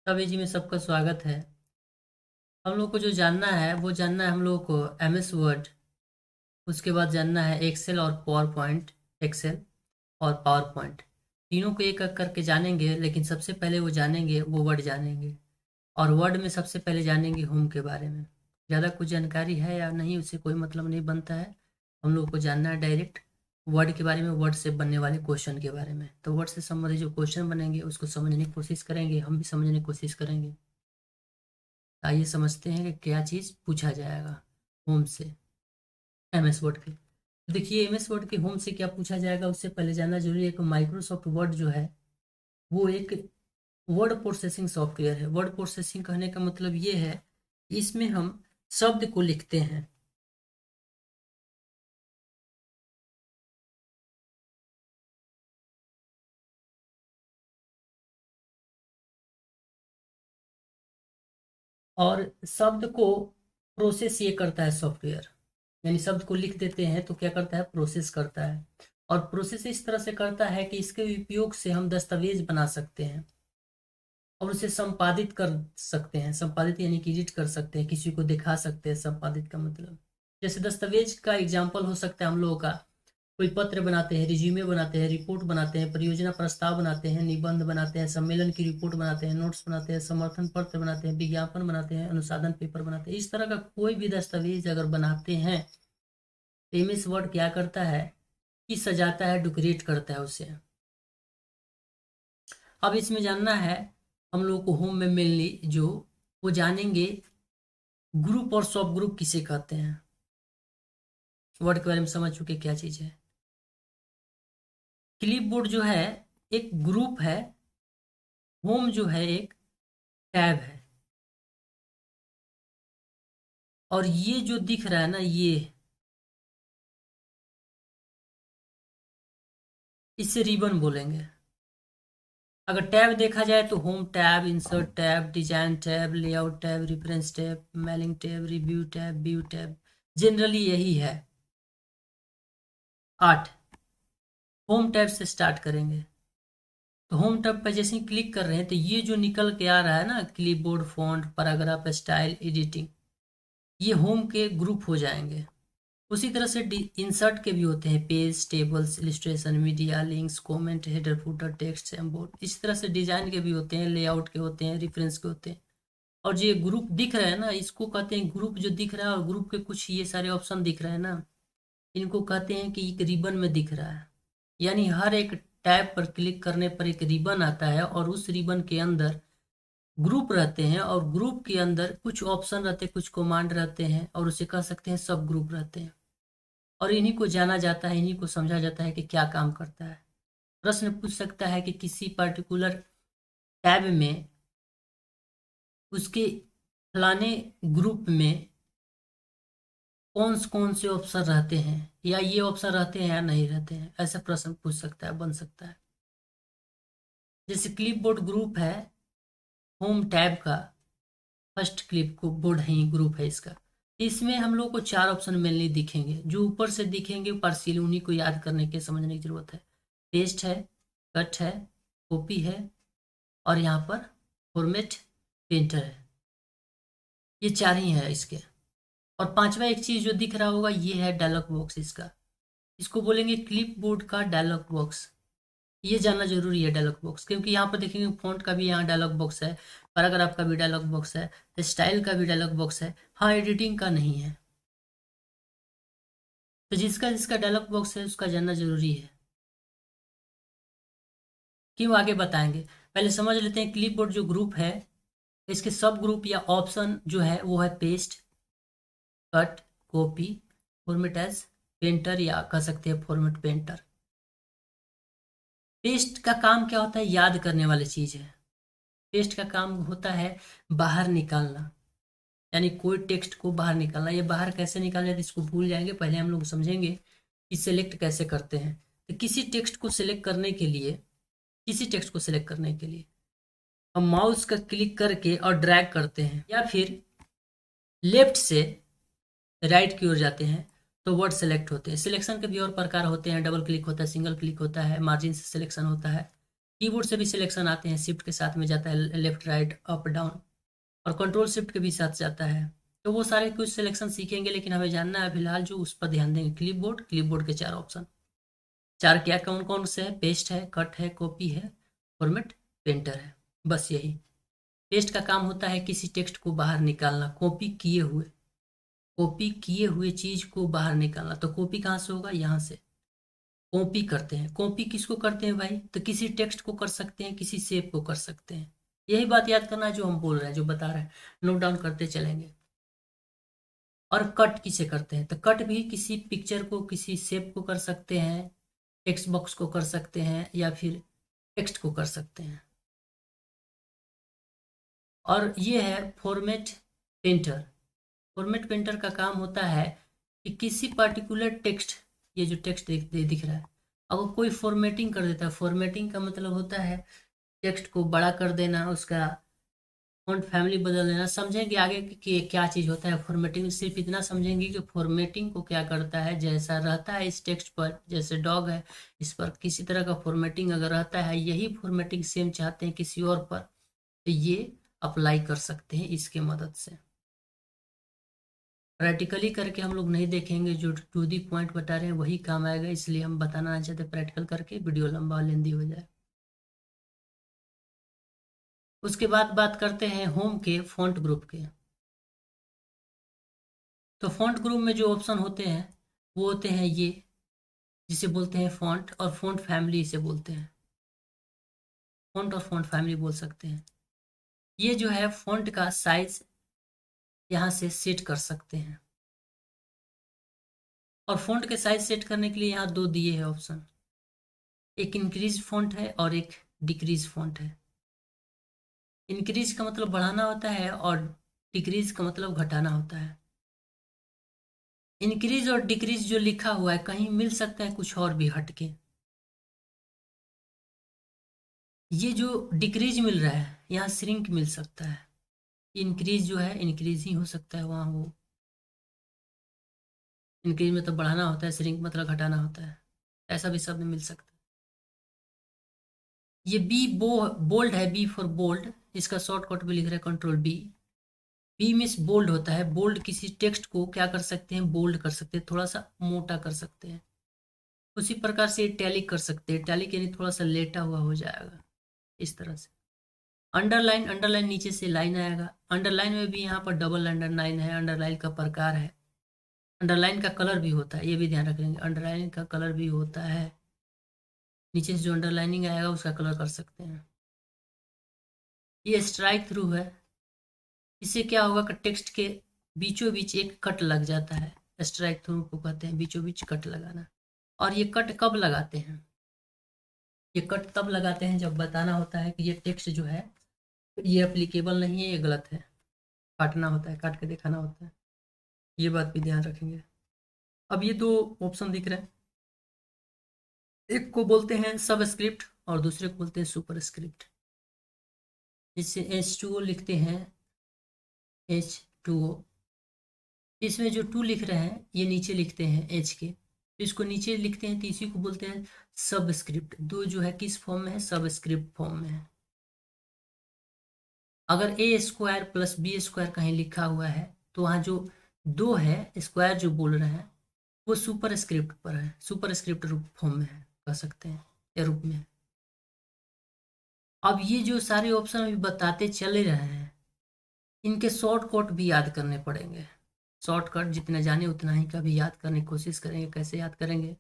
तभी जी में सबका स्वागत है। हम लोग को जो जानना है वो जानना है हम लोग को एमएस वर्ड। उसके बाद जानना है एक्सेल और पावर पॉइंट। एक्सेल और पावर पॉइंट तीनों को एक एक करके जानेंगे, लेकिन सबसे पहले वो जानेंगे वो वर्ड जानेंगे। और वर्ड में सबसे पहले जानेंगे होम के बारे में। ज़्यादा कुछ जानकारी है या नहीं उससे कोई मतलब नहीं बनता है। हम लोग को जानना है डायरेक्ट वर्ड के बारे में, वर्ड से बनने वाले क्वेश्चन के बारे में। तो वर्ड से संबंधित जो क्वेश्चन बनेंगे उसको समझने की कोशिश करेंगे, हम भी समझने की कोशिश करेंगे। आइए समझते हैं कि क्या चीज़ पूछा जाएगा होम से एमएस वर्ड के। तो देखिए एमएस वर्ड के होम से क्या पूछा जाएगा उससे पहले जानना जरूरी है कि माइक्रोसॉफ्ट वर्ड जो है वो एक वर्ड प्रोसेसिंग सॉफ्टवेयर है। वर्ड प्रोसेसिंग कहने का मतलब ये है, इसमें हम शब्द को लिखते हैं। और शब्द को प्रोसेस ये करता है सॉफ्टवेयर। यानी शब्द को लिख देते हैं तो क्या करता है, प्रोसेस करता है। और प्रोसेस इस तरह से करता है कि इसके उपयोग से हम दस्तावेज बना सकते हैं और उसे संपादित कर सकते हैं। संपादित यानी कि एडिट कर सकते हैं, किसी को दिखा सकते हैं। संपादित का मतलब जैसे दस्तावेज का एग्जाम्पल हो सकता है हम लोगों का। कोई पत्र बनाते हैं, रिज्यूमे बनाते हैं, रिपोर्ट बनाते हैं, परियोजना प्रस्ताव बनाते हैं, निबंध बनाते हैं, सम्मेलन की रिपोर्ट बनाते हैं, नोट्स बनाते हैं, समर्थन पत्र बनाते हैं, विज्ञापन बनाते हैं, अनुसाधन पेपर बनाते हैं। इस तरह का कोई भी दस्तावेज अगर बनाते हैं तो एमएस वर्ड क्या करता है कि सजाता है, डेकोरेट करता है उसे। अब इसमें जानना है हम लोग को होम में मेनली जो वो जानेंगे ग्रुप और सब ग्रुप किसे कहते हैं। वर्ड के बारे में समझ चुके क्या चीज़ है। क्लिपबोर्ड जो है एक ग्रुप है, होम जो है एक टैब है। और ये जो दिख रहा है ना, ये इसे रिबन बोलेंगे। अगर टैब देखा जाए तो home tab, insert tab, design tab, layout tab, reference tab, mailing tab, review tab, view tab. Generally यही है 8। होम टैब से स्टार्ट करेंगे। तो होम टैब पर जैसे ही क्लिक कर रहे हैं तो ये जो निकल के आ रहा है ना, clipboard, font, paragraph, style, editing, ये होम के ग्रुप हो जाएंगे। उसी तरह से इंसर्ट के भी होते हैं, page, tables, illustration, media, links, comment, header, footer, text, embed. इस तरह से डिजाइन के भी होते हैं, लेआउट के होते हैं, रेफरेंस के होते हैं। और जो ये ग्रुप दिख रहा है ना, इसको कहते हैं ग्रुप। जो दिख रहा है और ग्रुप के कुछ ये सारे ऑप्शन दिख रहे हैं ना, इनको कहते हैं कि एक रिबन में दिख रहा है। यानी हर एक टैब पर क्लिक करने पर एक रिबन आता है और उस रिबन के अंदर ग्रुप रहते हैं और ग्रुप के अंदर कुछ ऑप्शन रहते हैं, कुछ कमांड रहते हैं और उसे कह सकते हैं सब ग्रुप रहते हैं। और इन्हीं को जाना जाता है, इन्हीं को समझा जाता है कि क्या काम करता है। प्रश्न पूछ सकता है कि किसी पर्टिकुलर टैब में उसके फलाने ग्रुप में कौन से ऑप्शन रहते हैं, या ये ऑप्शन रहते हैं या नहीं रहते हैं। ऐसा प्रश्न पूछ सकता है, बन सकता है। जैसे क्लिपबोर्ड ग्रुप है होम टैब का, फर्स्ट क्लिप को बोर्ड है, ग्रुप है इसका। इसमें हम लोग को 4 ऑप्शन मेनली दिखेंगे। जो ऊपर से दिखेंगे पार्शियल, उन्हीं को याद करने के समझने की जरूरत है। पेस्ट है, कट है, कॉपी है, और यहाँ पर फॉर्मेट, प्रिंटर है। ये 4 ही है इसके। और पांचवा एक चीज जो दिख रहा होगा ये है डायलॉग बॉक्स इसका। इसको बोलेंगे क्लिपबोर्ड का डायलॉग बॉक्स। ये जानना जरूरी है डायलॉग बॉक्स, क्योंकि यहाँ पर देखेंगे फॉन्ट का भी यहाँ डायलॉग बॉक्स है, पैराग्राफ का भी डायलॉग बॉक्स है, स्टाइल का भी डायलॉग बॉक्स है। हाँ, एडिटिंग का नहीं है। तो जिसका जिसका डायलॉग बॉक्स है उसका जानना जरूरी है। क्यों, आगे बताएंगे। पहले समझ लेते हैं क्लिपबोर्ड जो ग्रुप है इसके सब ग्रुप या ऑप्शन जो है वो है paste, cut, copy, format as, painter, या कह सकते हैं फॉर्मेट पेंटर। पेस्ट का काम क्या होता है, याद करने वाली चीज है। पेस्ट का काम होता है बाहर निकालना, यानी कोई टेक्स्ट को बाहर निकालना। ये बाहर कैसे निकाला जाए इसको भूल जाएंगे, पहले हम लोग समझेंगे कि सिलेक्ट कैसे करते हैं। तो किसी टेक्स्ट को सिलेक्ट करने के लिए, किसी टेक्स्ट को सिलेक्ट करने के लिए हम माउस का क्लिक करके और ड्रैग करते हैं, या फिर लेफ्ट से राइट की ओर जाते हैं तो वर्ड सेलेक्ट होते हैं। सिलेक्शन के भी और प्रकार होते हैं, डबल क्लिक होता है, सिंगल क्लिक होता है, मार्जिन से सिलेक्शन होता है। कीबोर्ड से भी सिलेक्शन आते हैं, शिफ्ट के साथ में जाता है लेफ्ट राइट अप डाउन, और कंट्रोल शिफ्ट के भी साथ जाता है। तो वो सारे कुछ सिलेक्शन सीखेंगे, लेकिन हमें जानना है फिलहाल जो उस पर ध्यान देंगे क्लिपबोर्ड। क्लिपबोर्ड के 4 ऑप्शन, 4 क्या कौन कौन से है? पेस्ट है, कट है, कॉपी है, फॉर्मेट, पेंटर है। बस यही। पेस्ट का काम होता है किसी टेक्स्ट को बाहर निकालना, कॉपी किए हुए चीज को बाहर निकालना। तो कॉपी कहाँ से होगा? यहाँ से कॉपी करते हैं। कॉपी किसको करते हैं भाई? तो किसी टेक्स्ट को कर सकते हैं, किसी शेप को कर सकते हैं। यही बात याद करना है जो हम बोल रहे हैं, जो बता रहे हैं, नोट डाउन करते चलेंगे। और कट किसे करते हैं? तो कट भी किसी पिक्चर को, किसी शेप को कर सकते हैं, टेक्स्ट बॉक्स को कर सकते हैं, या फिर टेक्स्ट को कर सकते हैं। और ये है फॉर्मेट पेंटर। फॉर्मेट पेंटर का काम होता है कि किसी पर्टिकुलर टेक्स्ट, ये जो टेक्स्ट दिख रहा है, अगर कोई फॉर्मेटिंग कर देता है, फॉर्मेटिंग का मतलब होता है टेक्स्ट को बड़ा कर देना, उसका फॉन्ट फैमिली बदल देना। समझेंगे आगे कि क्या चीज़ होता है फॉर्मेटिंग। सिर्फ इतना समझेंगे कि फॉर्मेटिंग को क्या करता है। जैसा रहता है इस टेक्स्ट पर, जैसे डॉग है, इस पर किसी तरह का फॉर्मेटिंग अगर रहता है, यही फॉर्मेटिंग सेम चाहते हैं किसी और पर, तो ये अप्लाई कर सकते हैं इसके मदद से। प्रैक्टिकली करके हम लोग नहीं देखेंगे, जो टू दी पॉइंट बता रहे हैं वही काम आएगा, इसलिए हम बताना नहीं चाहते प्रैक्टिकल करके वीडियो लंबा लेंदी हो जाए। उसके बाद बात करते हैं होम के फॉन्ट ग्रुप के। तो फॉन्ट ग्रुप में जो ऑप्शन होते हैं वो होते हैं ये, जिसे बोलते हैं फॉन्ट, और फॉन्ट फैमिली इसे बोलते हैं। फॉन्ट और फॉन्ट फैमिली बोल सकते हैं। ये जो है फॉन्ट का साइज यहाँ से सेट कर सकते हैं, और फॉन्ट के साइज सेट करने के लिए यहाँ दो दिए हैं ऑप्शन, एक इंक्रीज फॉन्ट है और एक डिक्रीज फॉन्ट है। इंक्रीज का मतलब बढ़ाना होता है, और डिक्रीज का मतलब घटाना होता है। इंक्रीज और डिक्रीज जो लिखा हुआ है कहीं मिल सकता है कुछ और भी हटके। ये जो डिक्रीज मिल रहा है यहाँ श्रिंक मिल सकता है। इंक्रीज जो है इंक्रीज ही हो सकता है वहाँ, वो इंक्रीज मतलब बढ़ाना होता है, श्रिंक मतलब घटाना होता है। ऐसा भी शब्द मिल सकता है। ये बी बोल्ड है, बी फॉर बोल्ड, इसका शॉर्टकट भी लिख रहे हैं control B. B means bold होता है। बोल्ड किसी टेक्स्ट को क्या कर सकते हैं? बोल्ड कर सकते हैं, थोड़ा सा मोटा कर सकते हैं। उसी प्रकार से इटैलिक कर सकते हैं। इटैलिक यानी थोड़ा सा लेटा हुआ हो जाएगा इस तरह से। अंडरलाइन, अंडरलाइन नीचे से लाइन आएगा। अंडरलाइन में भी यहाँ पर डबल अंडरलाइन है, अंडरलाइन का प्रकार है। अंडरलाइन का कलर भी होता है, ये भी ध्यान रखेंगे, अंडरलाइन का कलर भी होता है। नीचे से जो अंडरलाइनिंग आएगा उसका कलर कर सकते हैं। ये स्ट्राइक थ्रू है। इससे क्या होगा कि टेक्स्ट के बीचों बीच एक कट लग जाता है। स्ट्राइक थ्रू को कहते हैं बीचों बीच कट लगाना। और ये कट कब लगाते हैं? ये कट तब लगाते हैं जब बताना होता है कि ये टेक्स्ट जो है ये एप्लीकेबल नहीं है, ये गलत है। काटना होता है, काट के दिखाना होता है। ये बात भी ध्यान रखेंगे। अब ये दो ऑप्शन दिख रहे हैं, एक को बोलते हैं सबस्क्रिप्ट और दूसरे को बोलते हैं सुपरस्क्रिप्ट। इससे H2O लिखते हैं, H2O। इसमें जो टू लिख रहे हैं ये नीचे लिखते हैं एच के, तो इसको नीचे लिखते हैं, तो इसी को बोलते हैं सबस्क्रिप्ट। दो जो है किस फॉर्म में है? सबस्क्रिप्ट फॉर्म में है। अगर ए स्क्वायर प्लस बी स्क्वायर कहीं लिखा हुआ है तो वहाँ जो दो है स्क्वायर जो बोल रहे हैं वो सुपर स्क्रिप्ट पर है, सुपर स्क्रिप्ट रूप फॉर्म में है, कह सकते हैं या रूप में है। अब ये जो सारे ऑप्शन अभी बताते चले रहे हैं, इनके शॉर्टकट भी याद करने पड़ेंगे। शॉर्टकट जितना जाने उतना ही का भी याद करने की कोशिश करेंगे। कैसे याद करेंगे?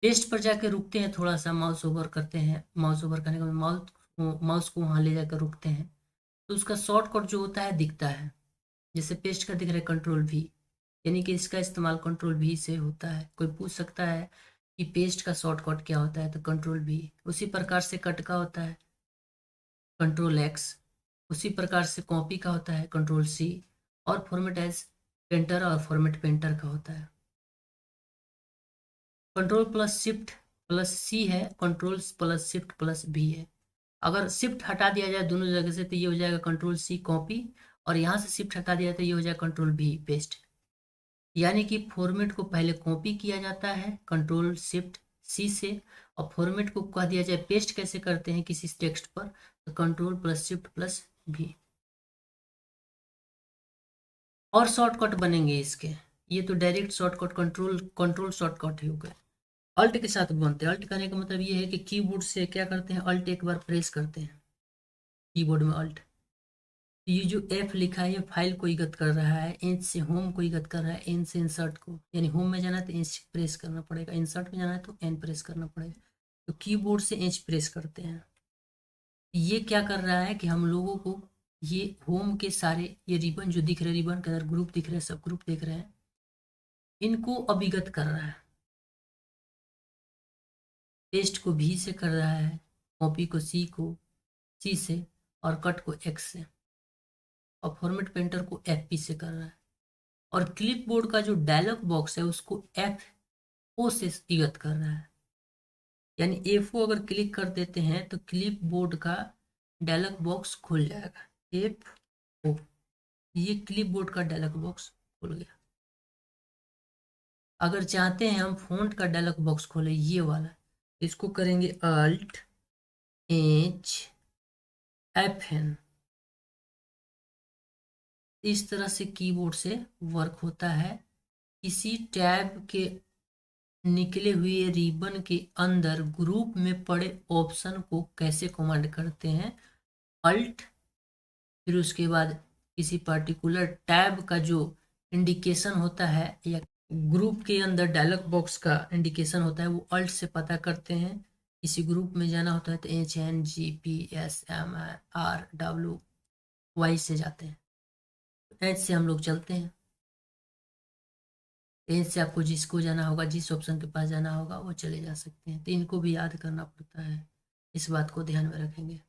टेस्ट पर जाकर रुकते हैं, थोड़ा सा माउस ओवर करते हैं। माउस ओवर करने के बाद माउस को वहाँ ले जाकर रुकते हैं, तो उसका शॉर्टकट जो होता है दिखता है। जैसे पेस्ट का दिख रहा है कंट्रोल भी, यानी कि इसका इस्तेमाल कंट्रोल भी से होता है। कोई पूछ सकता है कि पेस्ट का शॉर्टकट क्या होता है, तो कंट्रोल भी। उसी प्रकार से कट का होता है कंट्रोल एक्स। उसी प्रकार से कॉपी का होता है कंट्रोल सी। और फॉर्मेट एज पेंटर और फॉर्मेट पेंटर का होता है control plus shift plus C है, control plus shift plus B है। अगर शिफ्ट हटा दिया जाए दोनों जगह से तो ये हो जाएगा कंट्रोल सी कॉपी, और यहाँ से शिफ्ट हटा दिया तो ये हो जाएगा कंट्रोल बी पेस्ट। यानी कि फॉर्मेट को पहले कॉपी किया जाता है कंट्रोल शिफ्ट सी से, और फॉर्मेट को कह दिया जाए पेस्ट कैसे करते हैं किसी टेक्स्ट पर, तो Ctrl+Shift+V। और शॉर्टकट बनेंगे इसके, ये तो डायरेक्ट शॉर्टकट कंट्रोल शॉर्टकट ही हो गए। अल्ट के साथ बनते हैं। अल्ट करने का मतलब ये है कि कीबोर्ड से क्या करते हैं, अल्ट एक बार प्रेस करते हैं कीबोर्ड में अल्ट। ये जो एफ लिखा है ये फाइल को इगत कर रहा है, एन से होम को इगत कर रहा है, एन से इंसर्ट को, यानी होम में जाना है तो एन प्रेस करना पड़ेगा, इंसर्ट में जाना है तो एन प्रेस करना पड़ेगा। तो कीबोर्ड से एच प्रेस करते हैं। ये क्या कर रहा है कि हम लोगों को ये होम के सारे ये रिबन जो दिख रहे हैं, रिबन के अंदर ग्रुप दिख रहे हैं, सब ग्रुप दिख रहे हैं, इनको अभिगत कर रहा है। पेस्ट को भी से कर रहा है, कॉपी को सी से, और कट को एक्स से, और फॉर्मेट पेंटर को एफ पी से कर रहा है। और क्लिपबोर्ड का जो डायलॉग बॉक्स है उसको एफ ओ से इगत कर रहा है। यानी एफ ओ अगर क्लिक कर देते हैं तो क्लिपबोर्ड का डायलॉग बॉक्स खुल जाएगा, एफ ओ। ये क्लिपबोर्ड का डायलॉग बॉक्स खुल गया। अगर चाहते हैं हम फ़ॉन्ट का डायलॉग बॉक्स खोले ये वाला, इसको करेंगे अल्ट एच एफ एन। इस तरह से कीबोर्ड से वर्क होता है। किसी टैब के निकले हुए रिबन के अंदर ग्रुप में पड़े ऑप्शन को कैसे कमांड करते हैं, अल्ट, फिर उसके बाद किसी पर्टिकुलर टैब का जो इंडिकेशन होता है या ग्रुप के अंदर डायलॉग बॉक्स का इंडिकेशन होता है वो अल्ट से पता करते हैं। किसी ग्रुप में जाना होता है तो HNGPSMRW से जाते हैं, एच से हम लोग चलते हैं। एच से आपको जिसको जाना होगा, जिस ऑप्शन के पास जाना होगा वो चले जा सकते हैं। तो इनको भी याद करना पड़ता है, इस बात को ध्यान में रखेंगे।